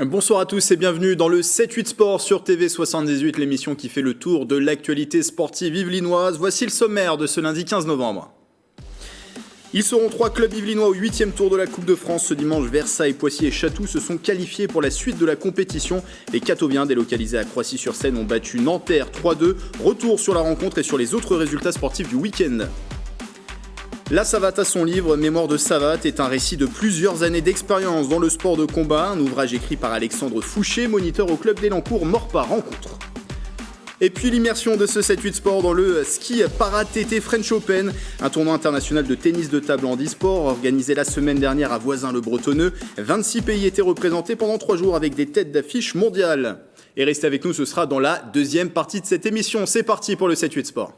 Bonsoir à tous et bienvenue dans le 7-8 Sport sur TV78, l'émission qui fait le tour de l'actualité sportive yvelinoise. Voici le sommaire de ce lundi 15 novembre. Ils seront 3 clubs yvelinois au 8e tour de la Coupe de France. Ce dimanche, Versailles, Poissy et Chatou se sont qualifiés pour la suite de la compétition. Les Catoviens, délocalisés à Croissy-sur-Seine, ont battu Nanterre 3-2. Retour sur la rencontre et sur les autres résultats sportifs du week-end. La Savate a son livre, Mémoire de Savate, est un récit de plusieurs années d'expérience dans le sport de combat, un ouvrage écrit par Alexandre Fouché, moniteur au club d'Elancourt, Mort-Pas Rencontre. Et puis l'immersion de ce 7-8 Sport dans le ski para-TT French Open, un tournoi international de tennis de table en e-sport organisé la semaine dernière à Voisins-le-Bretonneux. 26 pays étaient représentés pendant 3 jours avec des têtes d'affiche mondiales. Et restez avec nous, ce sera dans la deuxième partie de cette émission. C'est parti pour le 7-8 Sport.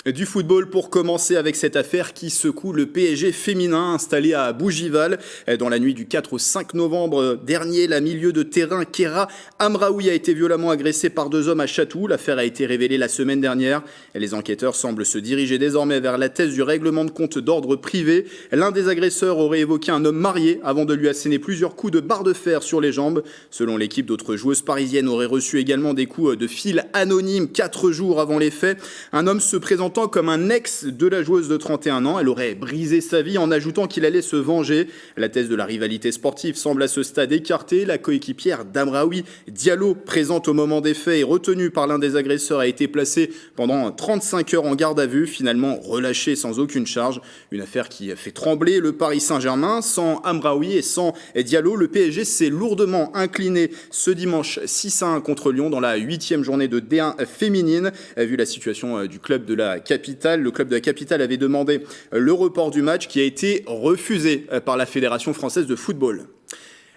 Du football pour commencer avec cette affaire qui secoue le PSG féminin installé à Bougival. Dans la nuit du 4 au 5 novembre dernier, la milieu de terrain Kéra Amraoui a été violemment agressée par 2 hommes à Chatou. L'affaire a été révélée la semaine dernière. Les enquêteurs semblent se diriger désormais vers la thèse du règlement de compte d'ordre privé. L'un des agresseurs aurait évoqué un homme marié avant de lui asséner plusieurs coups de barre de fer sur les jambes. Selon l'équipe, d'autres joueuses parisiennes auraient reçu également des coups de fil anonymes 4 jours avant les faits. Un homme se présentant comme un ex de la joueuse de 31 ans. Elle aurait brisé sa vie en ajoutant qu'il allait se venger. La thèse de la rivalité sportive semble à ce stade écartée. La coéquipière d'Amraoui, Diallo, présente au moment des faits et retenue par l'un des agresseurs, a été placée pendant 35 heures en garde à vue, finalement relâchée sans aucune charge. Une affaire qui fait trembler le Paris Saint-Germain. Sans Amraoui et sans Diallo, le PSG s'est lourdement incliné ce dimanche 6-1 contre Lyon dans la 8e journée de D1 féminine. Vu la situation du club de la capitale, le club de la capitale avait demandé le report du match qui a été refusé par la Fédération française de football.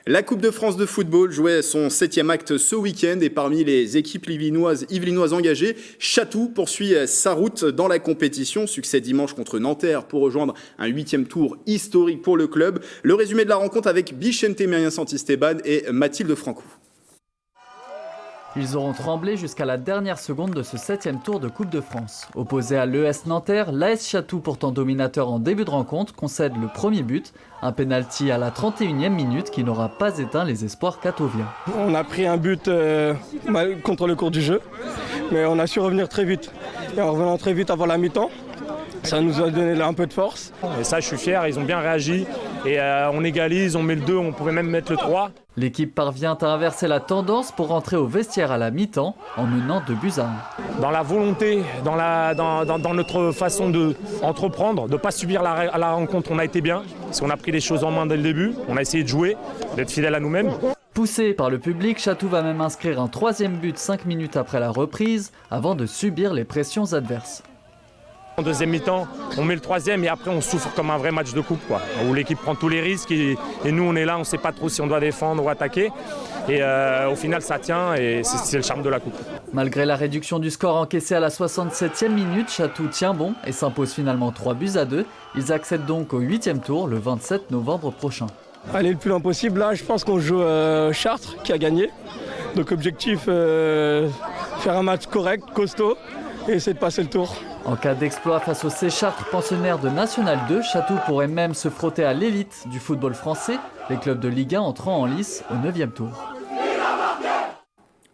La Coupe de France de football jouait son 7e acte ce week-end et parmi les équipes yvelinoises engagées, Chatou poursuit sa route dans la compétition. Succès dimanche contre Nanterre pour rejoindre un 8e tour historique pour le club. Le résumé de la rencontre avec Bichente Mérien Santisteban et Mathilde Francou. Ils auront tremblé jusqu'à la dernière seconde de ce 7e tour de Coupe de France. Opposé à l'ES Nanterre, l'AS Chatou, pourtant dominateur en début de rencontre, concède le premier but. Un pénalty à la 31e minute qui n'aura pas éteint les espoirs catoviens. On a pris un but contre le cours du jeu, mais on a su revenir très vite. Et en revenant très vite avant la mi-temps, ça nous a donné un peu de force. Et ça, je suis fier, ils ont bien réagi. Et on égalise, on met le 2, on pourrait même mettre le 3. L'équipe parvient à inverser la tendance pour rentrer au vestiaire à la mi-temps en menant 2-1. Dans la volonté, dans notre façon d'entreprendre, de ne pas subir la rencontre, on a été bien. Parce qu'on a pris les choses en main dès le début, on a essayé de jouer, d'être fidèle à nous-mêmes. Poussé par le public, Chatou va même inscrire un 3e but 5 minutes après la reprise, avant de subir les pressions adverses. En deuxième mi-temps, on met le 3e et après on souffre comme un vrai match de coupe, où l'équipe prend tous les risques et nous on est là, on ne sait pas trop si on doit défendre ou attaquer. Et au final ça tient et c'est le charme de la coupe. Malgré la réduction du score encaissé à la 67e minute, Chatou tient bon et s'impose finalement 3-2. Ils accèdent donc au 8e tour le 27 novembre prochain. Aller le plus loin possible, là je pense qu'on joue Chartres qui a gagné. Donc objectif, faire un match correct, costaud et essayer de passer le tour. En cas d'exploit face aux Séchartres pensionnaires de National 2, Chatou pourrait même se frotter à l'élite du football français, les clubs de Ligue 1 entrant en lice au 9e tour.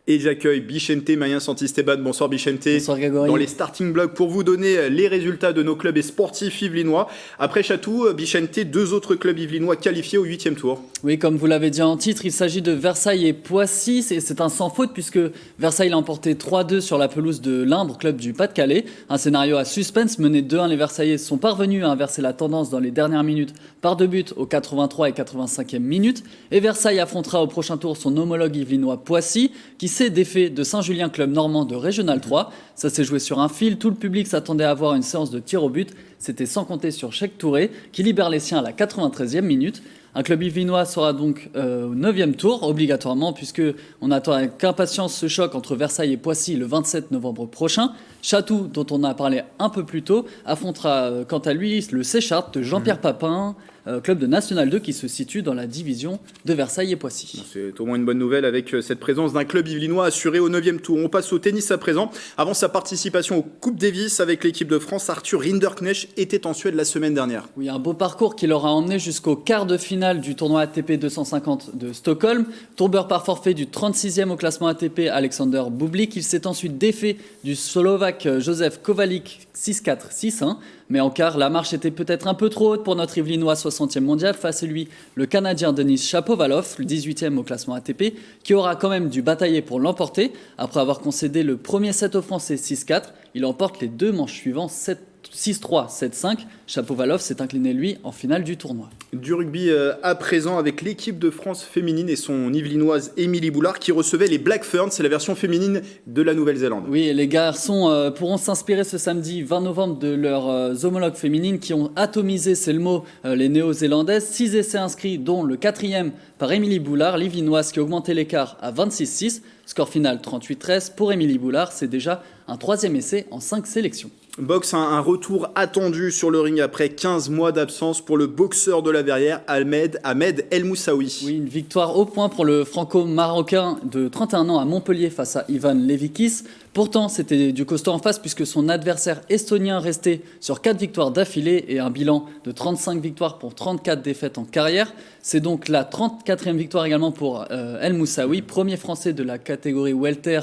Et j'accueille Bichente Mérien Santisteban. Bonsoir Bichente. Bonsoir Grégory. Dans les starting blocks pour vous donner les résultats de nos clubs et sportifs yvelinois. Après Chatou, Bichente, 2 autres clubs yvelinois qualifiés au 8e tour. Oui, comme vous l'avez dit en titre, il s'agit de Versailles et Poissy. C'est un sans faute puisque Versailles l'a emporté 3-2 sur la pelouse de l'Imbre, club du Pas-de-Calais. Un scénario à suspense. Mené 2-1, les Versaillais sont parvenus à inverser la tendance dans les dernières minutes par 2 buts aux 83 et 85e minutes. Et Versailles affrontera au prochain tour son homologue yvelinois Poissy, qui s'est défait de Saint-Julien, club normand de Régional 3. Ça s'est joué sur un fil, tout le public s'attendait à voir une séance de tir au but. C'était sans compter sur Cheikh Touré, qui libère les siens à la 93e minute. Un club yvelinois sera donc au 9e tour, obligatoirement, puisqu'on attend avec impatience ce choc entre Versailles et Poissy le 27 novembre prochain. Chatou, dont on a parlé un peu plus tôt, affrontera quant à lui le Séchartres de Jean-Pierre Papin, club de National 2 qui se situe dans la division de Versailles et Poissy. C'est au moins une bonne nouvelle avec cette présence d'un club yvelinois assuré au 9e tour. On passe au tennis à présent. Avant sa participation aux Coupes Davis avec l'équipe de France, Arthur Rinderknecht était en Suède la semaine dernière. Oui, un beau parcours qui leur a emmené jusqu'au quart de finale du tournoi ATP 250 de Stockholm. Tombeur par forfait du 36e au classement ATP, Alexander Bublik. Il s'est ensuite défait du Slovaque Josef Kovalik 6-4, 6-1. Mais en quart, la marche était peut-être un peu trop haute pour notre Yvelinois 60e mondial. Face à lui, le Canadien Denis Shapovalov, le 18e au classement ATP, qui aura quand même dû batailler pour l'emporter. Après avoir concédé le premier set aux Français 6-4, il emporte les deux manches suivantes 6-3, 7-5. Shapovalov s'est incliné, lui, en finale du tournoi. Du rugby à présent avec l'équipe de France féminine et son Yvelinoise Émilie Boulard qui recevait les Black Ferns, c'est la version féminine de la Nouvelle-Zélande. Oui, et les garçons pourront s'inspirer ce samedi 20 novembre de leurs homologues féminines qui ont atomisé, c'est le mot, les néo-zélandaises. 6 essais inscrits, dont le 4e par Émilie Boulard, l'Yvelinoise qui a augmenté l'écart à 26-6. Score final 38-13 pour Émilie Boulard, c'est déjà un 3e essai en 5 sélections. Boxe, un retour attendu sur le ring après 15 mois d'absence pour le boxeur de la Verrière, Ahmed El Moussaoui. Oui, une victoire au point pour le franco-marocain de 31 ans à Montpellier face à Ivan Levikis. Pourtant, c'était du costaud en face puisque son adversaire estonien restait sur 4 victoires d'affilée et un bilan de 35 victoires pour 34 défaites en carrière. C'est donc la 34e victoire également pour El Moussaoui, premier français de la catégorie welter,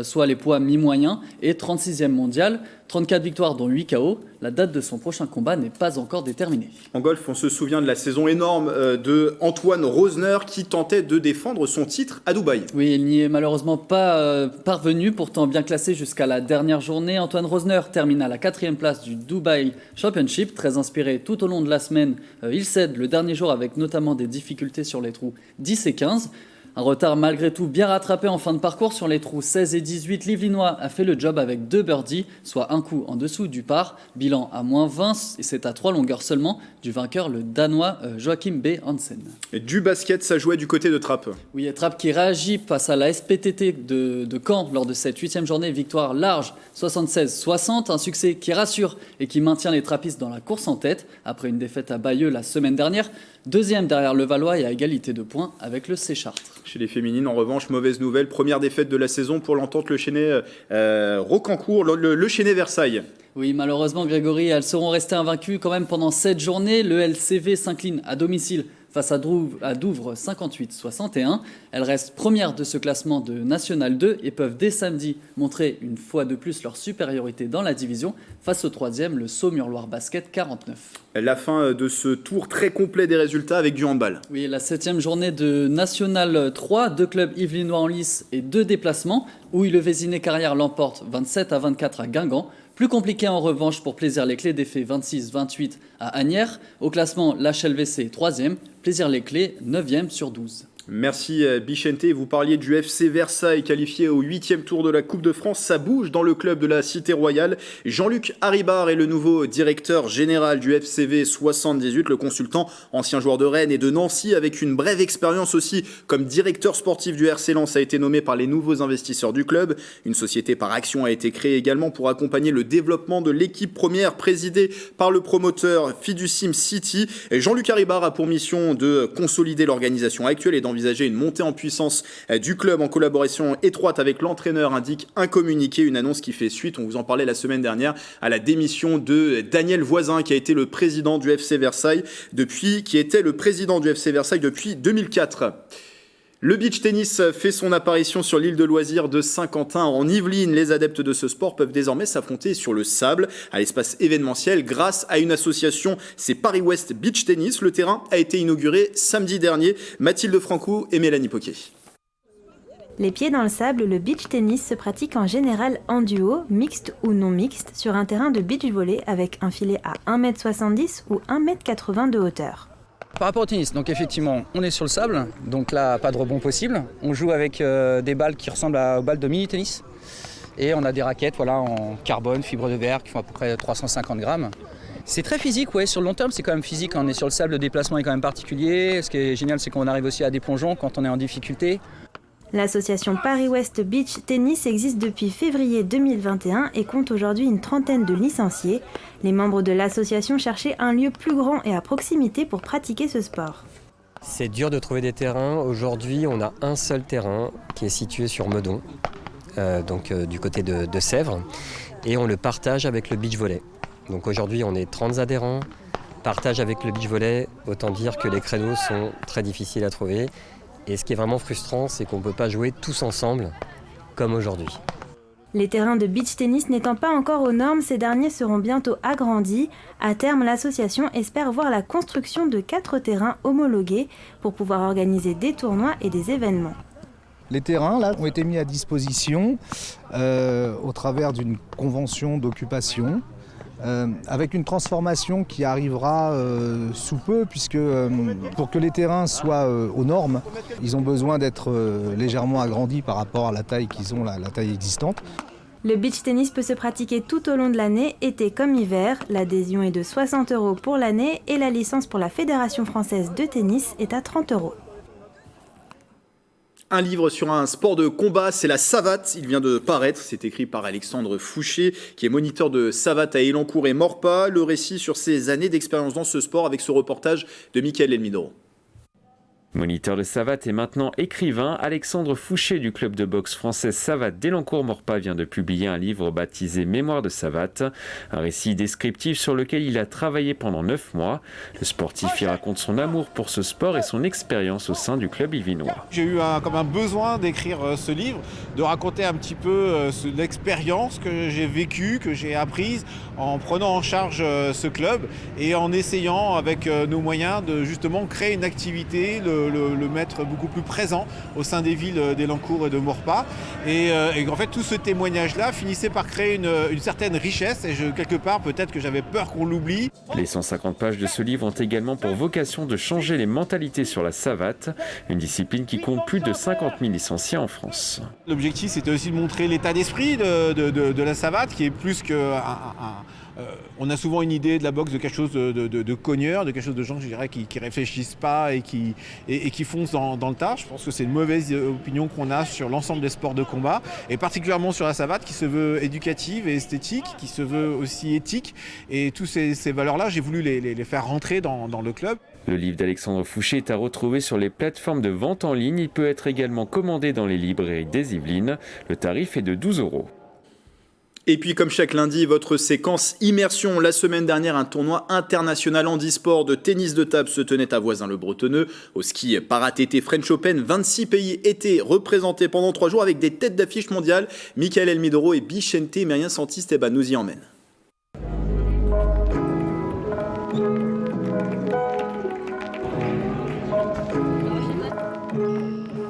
soit les poids mi-moyens, et 36e mondial. 34 victoires dont 8 KO. La date de son prochain combat n'est pas encore déterminée. En golf, on se souvient de la saison énorme de Antoine Rosner qui tentait de défendre son titre à Dubaï. Oui, il n'y est malheureusement pas parvenu, pourtant bien classé jusqu'à la dernière journée. Antoine Rosner termine à la 4e place du Dubai Championship. Très inspiré tout au long de la semaine, il cède le dernier jour avec notamment des difficultés sur les trous 10 et 15. Un retard malgré tout bien rattrapé en fin de parcours sur les trous 16 et 18. L'Yvelinois a fait le job avec 2 birdies, soit un coup en dessous du par. Bilan à -20 et c'est à 3 longueurs seulement du vainqueur, le Danois Joachim B. Hansen. Et du basket, ça jouait du côté de Trappes. Oui, et Trappes qui réagit face à la SPTT de Caen lors de cette 8e journée. Victoire large 76-60, un succès qui rassure et qui maintient les Trappistes dans la course en tête après une défaite à Bayeux la semaine dernière. 2e derrière le Valois et à égalité de points avec le Séchartres. Chez les féminines, en revanche, mauvaise nouvelle, première défaite de la saison pour l'entente Le Chesnay Rocancourt, le Chesnay Versailles. Oui, malheureusement, Grégory, elles seront restées invaincues quand même pendant 7 journées. Le LCV s'incline à domicile face à Douvres 58-61. Elles restent premières de ce classement de National 2 et peuvent dès samedi montrer une fois de plus leur supériorité dans la division face au 3e, le Saumur-Loire Basket 49. La fin de ce tour très complet des résultats avec du handball. Oui, la 7e journée de National 3, 2 clubs yvelinois en lice et 2 déplacements. Où le Vésiné-Carrière l'emporte 27-24 à Guingamp. Plus compliqué en revanche pour Plaisir-les-Clés, défait 26-28 à Asnières. Au classement, l'HLVC 3e, Plaisir-les-Clés 9e sur 12. Merci Bichente, vous parliez du FC Versailles qualifié au 8e tour de la Coupe de France. Ça bouge dans le club de la Cité Royale. Jean-Luc Haribard est le nouveau directeur général du FCV 78, le consultant, ancien joueur de Rennes et de Nancy, avec une brève expérience aussi comme directeur sportif du RC Lens, a été nommé par les nouveaux investisseurs du club. Une société par action a été créée également pour accompagner le développement de l'équipe première présidée par le promoteur Fiducim City. Et Jean-Luc Haribard a pour mission de consolider l'organisation actuelle et d'envisager une montée en puissance du club en collaboration étroite avec l'entraîneur, indique un communiqué, une annonce qui fait suite, on vous en parlait la semaine dernière, à la démission de Daniel Voisin qui a été le président du FC Versailles depuis 2004. Le beach tennis fait son apparition sur l'île de loisirs de Saint-Quentin en Yvelines. Les adeptes de ce sport peuvent désormais s'affronter sur le sable à l'espace événementiel grâce à une association, c'est Paris West Beach Tennis. Le terrain a été inauguré samedi dernier. Mathilde Franco et Mélanie Poquet. Les pieds dans le sable, le beach tennis se pratique en général en duo, mixte ou non mixte, sur un terrain de beach volley avec un filet à 1,70 m ou 1,80 m de hauteur. Par rapport au tennis, donc effectivement, on est sur le sable, donc là, pas de rebond possible. On joue avec des balles qui ressemblent aux balles de mini-tennis. Et on a des raquettes en carbone, fibre de verre, qui font à peu près 350 grammes. C'est très physique, ouais. Sur le long terme, c'est quand même physique. Quand on est sur le sable, le déplacement est quand même particulier. Ce qui est génial, c'est qu'on arrive aussi à des plongeons quand on est en difficulté. L'association Paris West Beach Tennis existe depuis février 2021 et compte aujourd'hui une trentaine de licenciés. Les membres de l'association cherchaient un lieu plus grand et à proximité pour pratiquer ce sport. C'est dur de trouver des terrains. Aujourd'hui, on a un seul terrain qui est situé sur Meudon, du côté de Sèvres, et on le partage avec le beach volley. Donc aujourd'hui, on est 30 adhérents, partage avec le beach volley, autant dire que les créneaux sont très difficiles à trouver. Et ce qui est vraiment frustrant, c'est qu'on ne peut pas jouer tous ensemble comme aujourd'hui. Les terrains de beach tennis n'étant pas encore aux normes, ces derniers seront bientôt agrandis. À terme, l'association espère voir la construction de 4 terrains homologués pour pouvoir organiser des tournois et des événements. Les terrains là, ont été mis à disposition au travers d'une convention d'occupation avec une transformation qui arrivera sous peu puisque pour que les terrains soient aux normes, ils ont besoin d'être légèrement agrandis par rapport à la taille qu'ils ont, la taille existante. Le beach tennis peut se pratiquer tout au long de l'année, été comme hiver. L'adhésion est de 60 € pour l'année et la licence pour la Fédération française de tennis est à 30 €. Un livre sur un sport de combat, c'est la savate. Il vient de paraître. C'est écrit par Alexandre Fouché, qui est moniteur de savate à Elancourt et Maurepas. Le récit sur ses années d'expérience dans ce sport avec ce reportage de Mickaël Elmidoro. Moniteur de savate et maintenant écrivain, Alexandre Fouché du club de boxe française Savate d'Elancourt-Maurepas vient de publier un livre baptisé Mémoire de savate, un récit descriptif sur lequel il a travaillé pendant 9 mois. Le sportif y raconte son amour pour ce sport et son expérience au sein du club yvinois. J'ai eu comme un besoin d'écrire ce livre, de raconter un petit peu l'expérience que j'ai vécue, que j'ai apprise en prenant en charge ce club et en essayant avec nos moyens de justement créer une activité, le mettre beaucoup plus présent au sein des villes d'Elancourt et de Maurepas. Et en fait, tout ce témoignage-là finissait par créer une certaine richesse. Et quelque part, peut-être que j'avais peur qu'on l'oublie. Les 150 pages de ce livre ont également pour vocation de changer les mentalités sur la savate, une discipline qui compte plus de 50 000 licenciés en France. L'objectif, c'était aussi de montrer l'état d'esprit de la savate, qui est plus que... on a souvent une idée de la boxe de quelque chose de cogneur, de quelque chose de gens, je dirais, qui réfléchissent pas et qui foncent dans le tas. Je pense que c'est une mauvaise opinion qu'on a sur l'ensemble des sports de combat, et particulièrement sur la savate, qui se veut éducative et esthétique, qui se veut aussi éthique. Et toutes ces valeurs-là, j'ai voulu les faire rentrer dans le club. Le livre d'Alexandre Fouché est à retrouver sur les plateformes de vente en ligne. Il peut être également commandé dans les librairies des Yvelines. Le tarif est de 12 €. Et puis comme chaque lundi, votre séquence immersion. La semaine dernière, un tournoi international handisport de tennis de table se tenait à Voisins-le-Bretonneux. Au ski para-TT French Open, 26 pays étaient représentés pendant 3 jours avec des têtes d'affiche mondiales. Mickaël Elmidoro et Bichente Merien Santiste nous y emmènent.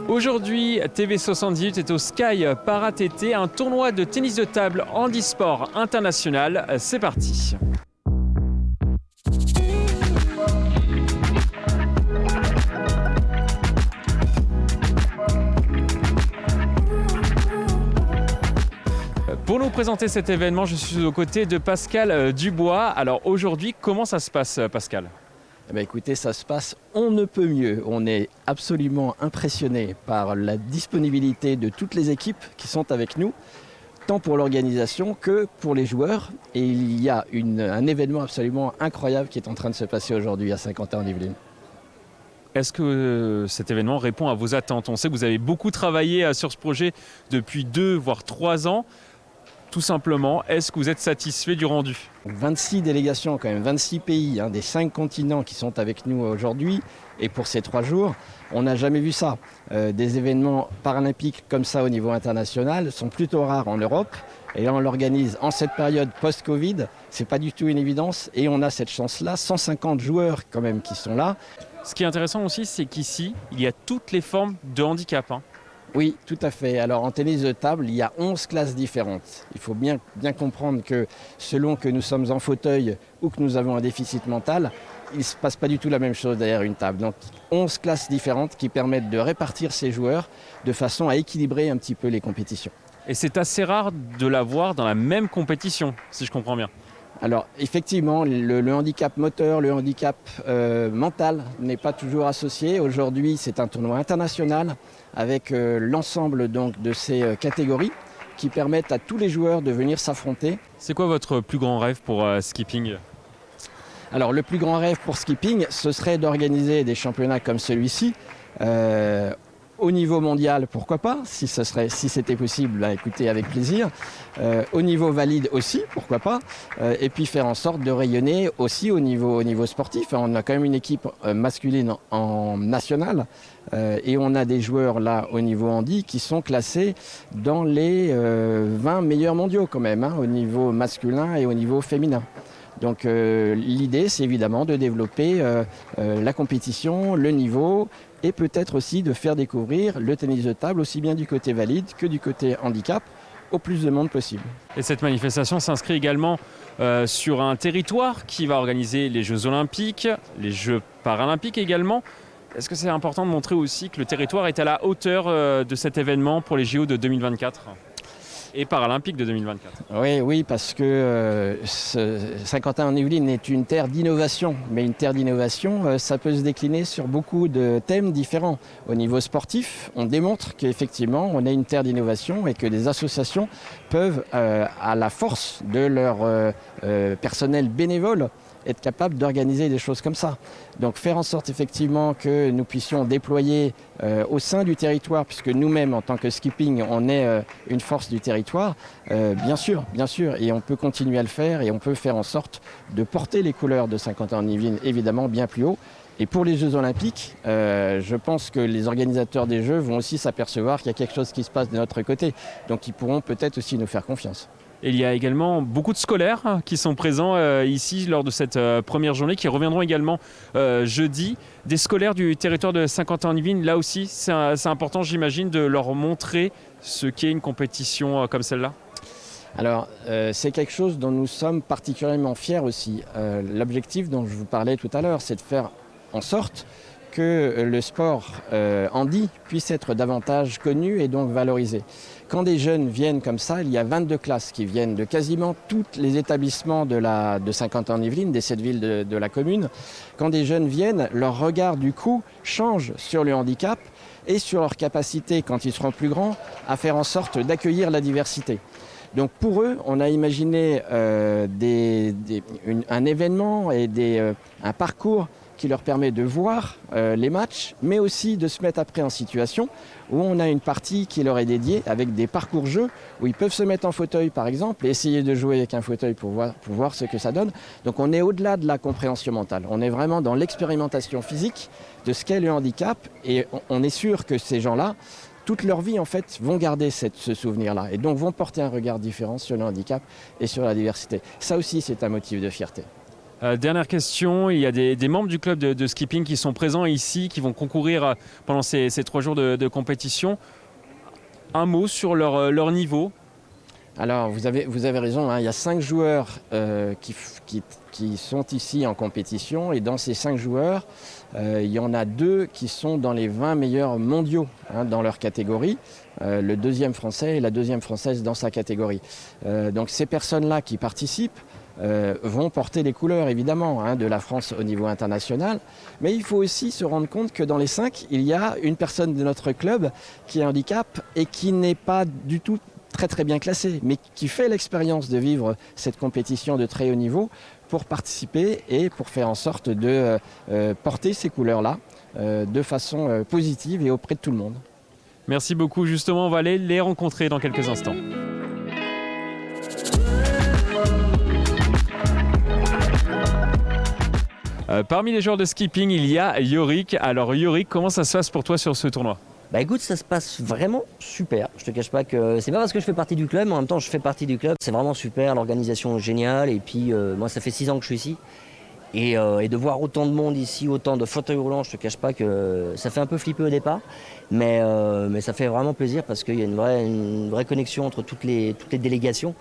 Aujourd'hui, TV78 est au Sky Para-TT, un tournoi de tennis de table handisport international. C'est parti. Pour nous présenter cet événement, je suis aux côtés de Pascal Dubois. Alors aujourd'hui, comment ça se passe, Pascal ? Eh bien, écoutez, ça se passe on ne peut mieux. On est absolument impressionné par la disponibilité de toutes les équipes qui sont avec nous, tant pour l'organisation que pour les joueurs. Et il y a un événement absolument incroyable qui est en train de se passer aujourd'hui à Saint-Quentin-en-Yvelines. Est-ce que cet événement répond à vos attentes ? On sait que vous avez beaucoup travaillé sur ce projet depuis 2 voire 3 ans. Tout simplement, est-ce que vous êtes satisfait du rendu ? 26 délégations, quand même, 26 pays, des 5 continents qui sont avec nous aujourd'hui. Et pour ces 3 jours, on n'a jamais vu ça. Des événements paralympiques comme ça au niveau international sont plutôt rares en Europe. Et là, on l'organise en cette période post-Covid. C'est pas du tout une évidence. Et on a cette chance-là, 150 joueurs quand même qui sont là. Ce qui est intéressant aussi, c'est qu'ici, il y a toutes les formes de handicap. Oui, tout à fait. Alors en tennis de table, il y a 11 classes différentes. Il faut bien comprendre que selon que nous sommes en fauteuil ou que nous avons un déficit mental, il ne se passe pas du tout la même chose derrière une table. Donc 11 classes différentes qui permettent de répartir ces joueurs de façon à équilibrer un petit peu les compétitions. Et c'est assez rare de l'avoir dans la même compétition, si je comprends bien. Alors effectivement, le handicap moteur, le handicap mental n'est pas toujours associé. Aujourd'hui, c'est un tournoi international avec l'ensemble donc de ces catégories qui permettent à tous les joueurs de venir s'affronter. C'est quoi votre plus grand rêve pour skipping ? Alors le plus grand rêve pour skipping, ce serait d'organiser des championnats comme celui-ci. Au niveau mondial, pourquoi pas, si c'était possible, écoutez, avec plaisir. Au niveau valide aussi, pourquoi pas. Et puis faire en sorte de rayonner aussi au niveau sportif. On a quand même une équipe masculine en nationale et on a des joueurs là au niveau handi qui sont classés dans les 20 meilleurs mondiaux quand même, au niveau masculin et au niveau féminin. Donc l'idée, c'est évidemment de développer la compétition, le niveau, et peut-être aussi de faire découvrir le tennis de table, aussi bien du côté valide que du côté handicap, au plus de monde possible. Et cette manifestation s'inscrit également sur un territoire qui va organiser les Jeux Olympiques, les Jeux Paralympiques également. Est-ce que c'est important de montrer aussi que le territoire est à la hauteur de cet événement pour les JO de 2024 ? Et Paralympiques de 2024. Oui, parce que Saint-Quentin-en-Yvelines est une terre d'innovation. Mais une terre d'innovation, ça peut se décliner sur beaucoup de thèmes différents. Au niveau sportif, on démontre qu'effectivement, on est une terre d'innovation et que les associations peuvent, à la force de leur personnel bénévole, être capable d'organiser des choses comme ça. Donc faire en sorte effectivement que nous puissions déployer au sein du territoire, puisque nous-mêmes en tant que skipping, on est une force du territoire, bien sûr, et on peut continuer à le faire et on peut faire en sorte de porter les couleurs de Saint-Quentin-en-Yvelines évidemment bien plus haut. Et pour les Jeux Olympiques, je pense que les organisateurs des Jeux vont aussi s'apercevoir qu'il y a quelque chose qui se passe de notre côté. Donc ils pourront peut-être aussi nous faire confiance. Et il y a également beaucoup de scolaires qui sont présents ici lors de cette première journée, qui reviendront également jeudi. Des scolaires du territoire de Saint-Quentin-en-Yvelines, là aussi, c'est important, j'imagine, de leur montrer ce qu'est une compétition comme celle-là. Alors, c'est quelque chose dont nous sommes particulièrement fiers aussi. L'objectif dont je vous parlais tout à l'heure, c'est de faire en sorte que le sport handi puisse être davantage connu et donc valorisé. Quand des jeunes viennent comme ça, il y a 22 classes qui viennent de quasiment tous les établissements de Saint-Quentin-en-Yvelines, des 7 villes de la commune. Quand des jeunes viennent, leur regard du coup change sur le handicap et sur leur capacité, quand ils seront plus grands, à faire en sorte d'accueillir la diversité. Donc pour eux, on a imaginé un événement et un parcours qui leur permet de voir les matchs, mais aussi de se mettre après en situation où on a une partie qui leur est dédiée avec des parcours jeux où ils peuvent se mettre en fauteuil par exemple et essayer de jouer avec un fauteuil pour voir ce que ça donne. Donc on est au-delà de la compréhension mentale, on est vraiment dans l'expérimentation physique de ce qu'est le handicap et on est sûr que ces gens-là, toute leur vie en fait, vont garder ce souvenir-là et donc vont porter un regard différent sur le handicap et sur la diversité. Ça aussi c'est un motif de fierté. Dernière question, il y a des membres du club de skipping qui sont présents ici, qui vont concourir pendant ces 3 jours de compétition. Un mot sur leur niveau. Alors vous avez raison, il y a 5 joueurs qui sont ici en compétition et dans ces 5 joueurs, il y en a 2 qui sont dans les 20 meilleurs mondiaux dans leur catégorie. Le 2e français et la 2e française dans sa catégorie. Donc ces personnes-là qui participent vont porter les couleurs évidemment de la France au niveau international. Mais il faut aussi se rendre compte que dans les 5, il y a une personne de notre club qui est handicap et qui n'est pas du tout très bien classée, mais qui fait l'expérience de vivre cette compétition de très haut niveau pour participer et pour faire en sorte de porter ces couleurs-là de façon positive et auprès de tout le monde. Merci beaucoup. Justement, on va aller les rencontrer dans quelques instants. Parmi les joueurs de skipping, il y a Yorick. Alors Yorick, comment ça se passe pour toi sur ce tournoi ? Bah écoute, ça se passe vraiment super. Je te cache pas que c'est pas parce que je fais partie du club, mais en même temps je fais partie du club. C'est vraiment super, l'organisation est géniale. Et puis moi ça fait 6 ans que je suis ici. Et de voir autant de monde ici, autant de fauteuils roulants, je te cache pas que ça fait un peu flipper au départ. Mais ça fait vraiment plaisir parce qu'il y a une vraie connexion entre toutes les délégations.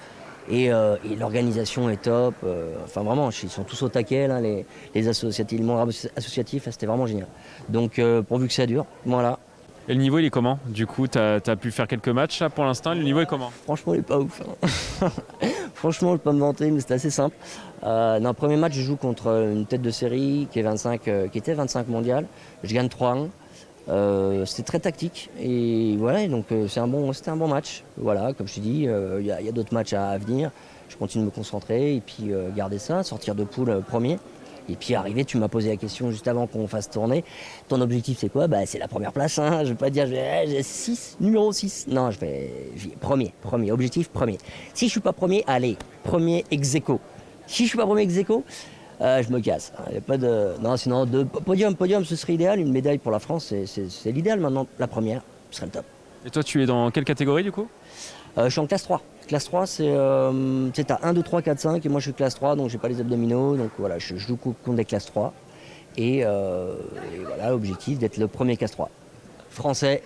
Et l'organisation est top. Enfin vraiment, ils sont tous au taquet, là, les associatifs, le monde associatif, c'était vraiment génial. Donc pourvu que ça dure, voilà. Et le niveau, il est comment ? Du coup, tu as pu faire quelques matchs là, pour l'instant. Le niveau est comment ? Franchement, il est pas ouf. Franchement, je ne vais pas me vanter, mais c'est assez simple. Dans le premier match, je joue contre une tête de série qui était 25 mondial. Je gagne 3-1. C'était très tactique. Et voilà, donc c'était un bon match. Voilà, comme je te dis, il y a d'autres matchs à venir. Je continue de me concentrer et puis garder ça, sortir de poule premier. Et puis arrivé, tu m'as posé la question juste avant qu'on fasse tourner. Ton objectif c'est quoi? C'est la première place. Hein. Je vais pas dire j'ai 6, numéro 6. Non, je vais premier, objectif premier. Si je suis pas premier, allez, premier ex aequo. Si je suis pas premier ex aequo, je me casse. Il y a pas de... Non, sinon, podium, ce serait idéal. Une médaille pour la France, c'est l'idéal maintenant. La première, ce serait le top. Et toi, tu es dans quelle catégorie du coup? Je suis en classe 3. Classe 3, c'est à 1, 2, 3, 4, 5. Et moi, je suis classe 3, donc j'ai pas les abdominaux. Donc voilà, je joue contre des classes 3. Et voilà, l'objectif d'être le premier classe 3. Français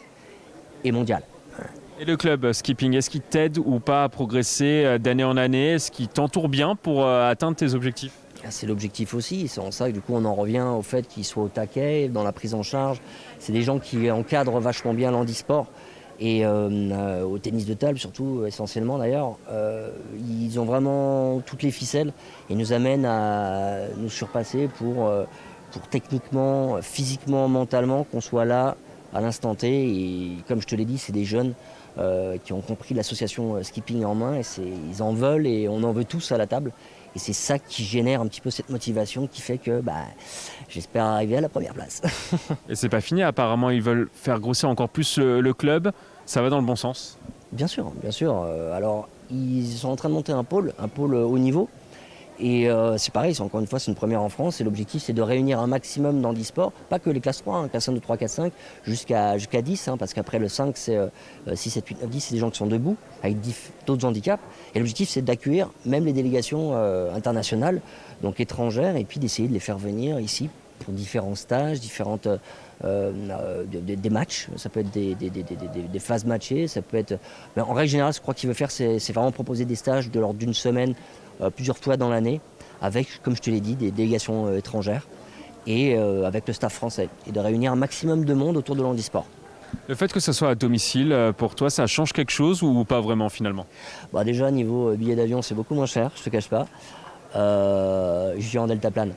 et mondial. Et le club skipping, est-ce qu'il t'aide ou pas à progresser d'année en année? Est-ce qu'il t'entoure bien pour atteindre tes objectifs? C'est l'objectif aussi, c'est en ça que du coup on en revient au fait qu'ils soient au taquet, dans la prise en charge. C'est des gens qui encadrent vachement bien l'handisport et au tennis de table surtout, essentiellement d'ailleurs. Ils ont vraiment toutes les ficelles et nous amènent à nous surpasser pour techniquement, physiquement, mentalement, qu'on soit là à l'instant T. Et comme je te l'ai dit, c'est des jeunes qui ont compris l'association skipping en main et ils en veulent et on en veut tous à la table. Et c'est ça qui génère un petit peu cette motivation qui fait que j'espère arriver à la première place. Et c'est pas fini, apparemment ils veulent faire grossir encore plus le club. Ça va dans le bon sens? Bien sûr, bien sûr. Alors ils sont en train de monter un pôle haut niveau. Et c'est pareil, encore une fois, c'est une première en France. Et l'objectif, c'est de réunir un maximum d'handisports, pas que les classes 3, classe 1, 2, 3, 4, 5, jusqu'à 10, parce qu'après le 5, c'est 6, 7, 8, 9, 10, c'est des gens qui sont debout, avec d'autres handicaps. Et l'objectif, c'est d'accueillir même les délégations internationales, donc étrangères, et puis d'essayer de les faire venir ici pour différents stages, des matchs. Ça peut être des phases matchées, ça peut être... Mais en règle générale, je crois qu'il veut faire, c'est vraiment proposer des stages de l'ordre d'une semaine, plusieurs fois dans l'année, avec, comme je te l'ai dit, des délégations étrangères et avec le staff français, et de réunir un maximum de monde autour de l'handisport. Le fait que ça soit à domicile, pour toi, ça change quelque chose ou pas vraiment finalement? Déjà, niveau billet d'avion, c'est beaucoup moins cher, je te cache pas. Je vis en deltaplane.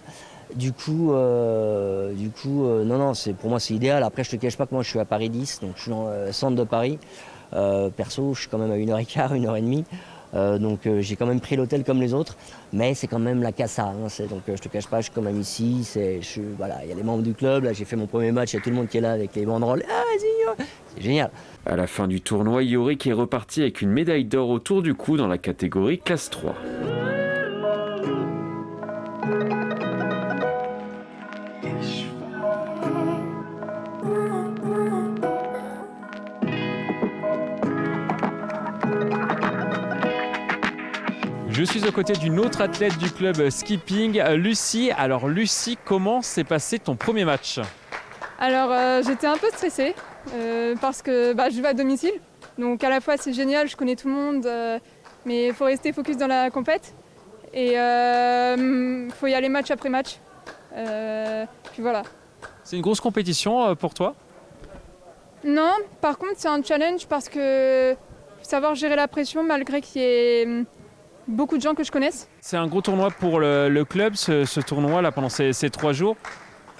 Du coup, non, pour moi c'est idéal. Après, je te cache pas que moi je suis à Paris 10, donc je suis dans le centre de Paris. Perso, je suis quand même à 1h15, 1h30. Donc j'ai quand même pris l'hôtel comme les autres, mais c'est quand même la cassa. Donc je te cache pas, je suis quand même ici. Voilà, il y a les membres du club. Là, j'ai fait mon premier match, il y a tout le monde qui est là avec les banderoles. Ah, vas-y, c'est génial. À la fin du tournoi, Yorick est reparti avec une médaille d'or autour du cou dans la catégorie classe 3. Je suis aux côtés d'une autre athlète du club skipping, Lucie. Alors Lucie, comment s'est passé ton premier match? Alors j'étais un peu stressée parce que je vais à domicile. Donc à la fois c'est génial, je connais tout le monde, mais il faut rester focus dans la compète. Et faut y aller match après match. Puis voilà. C'est une grosse compétition pour toi? Non, par contre c'est un challenge parce que faut savoir gérer la pression malgré qu'il y ait beaucoup de gens que je connaisse. C'est un gros tournoi pour le club, ce tournoi là pendant ces 3 jours?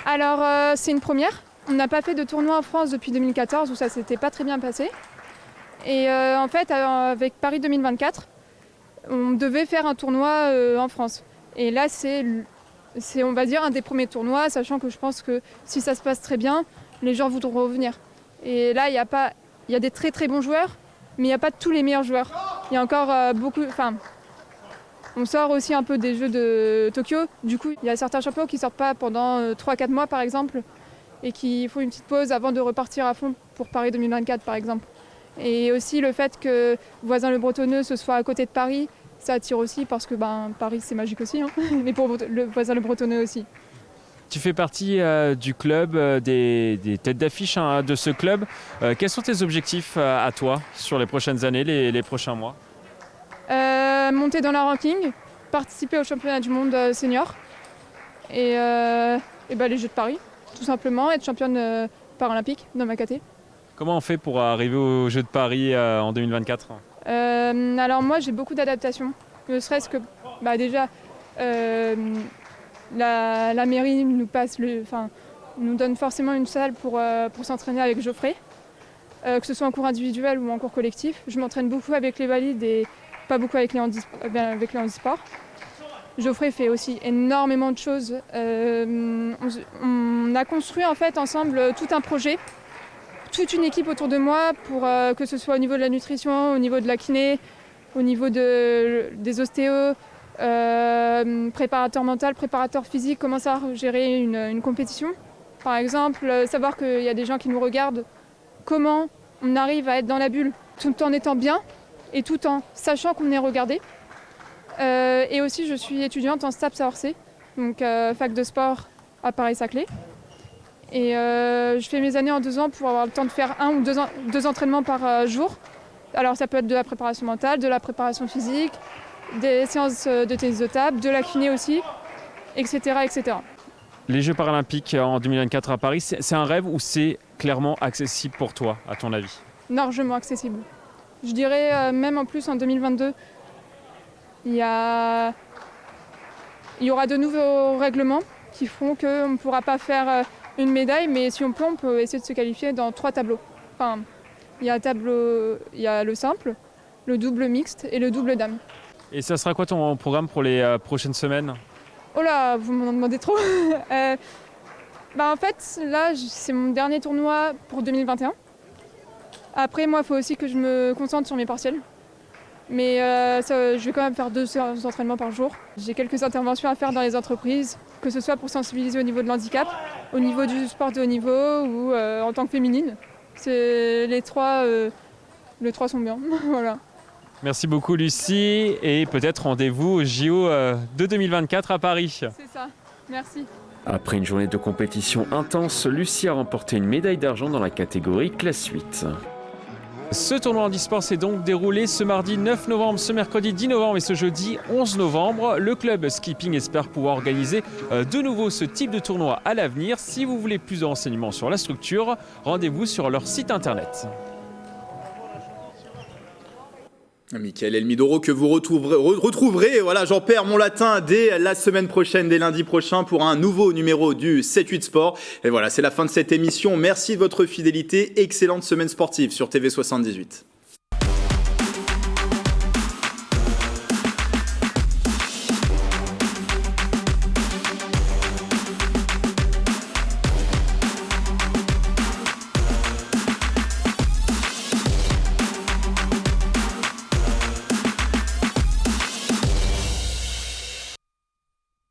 Alors c'est une première. On n'a pas fait de tournoi en France depuis 2014 où ça s'était pas très bien passé. Et en fait avec Paris 2024, on devait faire un tournoi en France. Et là c'est on va dire un des premiers tournois, sachant que je pense que si ça se passe très bien, les gens voudront revenir. Et là il y a des très très bons joueurs, mais il n'y a pas tous les meilleurs joueurs. Il y a encore beaucoup... On sort aussi un peu des Jeux de Tokyo. Du coup, il y a certains champions qui ne sortent pas pendant 3-4 mois, par exemple, et qui font une petite pause avant de repartir à fond pour Paris 2024, par exemple. Et aussi le fait que Voisin-le Bretonneux ce soit à côté de Paris, ça attire aussi parce que Paris, c'est magique aussi, hein, mais pour le Voisin-le Bretonneux aussi. Tu fais partie du club, des têtes d'affiche de ce club. Quels sont tes objectifs à toi sur les prochaines années, les prochains mois? Monter dans la ranking, participer au championnat du monde senior et les Jeux de Paris, tout simplement, être championne paralympique dans ma caté. Comment on fait pour arriver aux Jeux de Paris en 2024? Alors moi j'ai beaucoup d'adaptations, ne serait-ce que déjà la mairie nous donne forcément une salle pour s'entraîner avec Geoffrey, que ce soit en cours individuel ou en cours collectif. Je m'entraîne beaucoup avec les valides et pas beaucoup avec les handisports. Geoffrey fait aussi énormément de choses. On a construit en fait ensemble tout un projet, toute une équipe autour de moi pour que ce soit au niveau de la nutrition, au niveau de la kiné, au niveau des ostéos, préparateur mental, préparateur physique, comment ça gérer une compétition. Par exemple, savoir qu'il y a des gens qui nous regardent, comment on arrive à être dans la bulle tout en étant bien et tout en sachant qu'on est regardé. Et aussi, je suis étudiante en STAPS à Orsay, donc fac de sport à Paris-Saclay. Et je fais mes années en 2 ans pour avoir le temps de faire 1 ou 2 entraînements par jour. Alors ça peut être de la préparation mentale, de la préparation physique, des séances de tennis de table, de la kiné aussi, etc. etc. Les Jeux paralympiques en 2024 à Paris, c'est un rêve ou c'est clairement accessible pour toi, à ton avis? Largement accessible. Je dirais même en plus en 2022, il y aura de nouveaux règlements qui feront qu'on ne pourra pas faire une médaille, mais si on peut essayer de se qualifier dans 3 tableaux. Enfin, il y a le simple, le double mixte et le double dame. Et ça sera quoi ton programme pour les prochaines semaines? Oh là, vous m'en demandez trop. En fait, là, c'est mon dernier tournoi pour 2021. Après, moi, il faut aussi que je me concentre sur mes partiels. Mais je vais quand même faire 2 séances d'entraînement par jour. J'ai quelques interventions à faire dans les entreprises, que ce soit pour sensibiliser au niveau de l'handicap, au niveau du sport de haut niveau ou en tant que féminine. Les trois sont bien. Voilà. Merci beaucoup Lucie et peut-être rendez-vous au JO de 2024 à Paris. C'est ça, merci. Après une journée de compétition intense, Lucie a remporté une médaille d'argent dans la catégorie classe 8. Ce tournoi handisport s'est donc déroulé ce mardi 9 novembre, ce mercredi 10 novembre et ce jeudi 11 novembre. Le club Skipping espère pouvoir organiser de nouveau ce type de tournoi à l'avenir. Si vous voulez plus de renseignements sur la structure, rendez-vous sur leur site internet. Mickaël Elmidoro que vous retrouverez, voilà, j'en perds mon latin, dès la semaine prochaine, dès lundi prochain pour un nouveau numéro du 7-8 Sport. Et voilà, c'est la fin de cette émission. Merci de votre fidélité. Excellente semaine sportive sur TV78.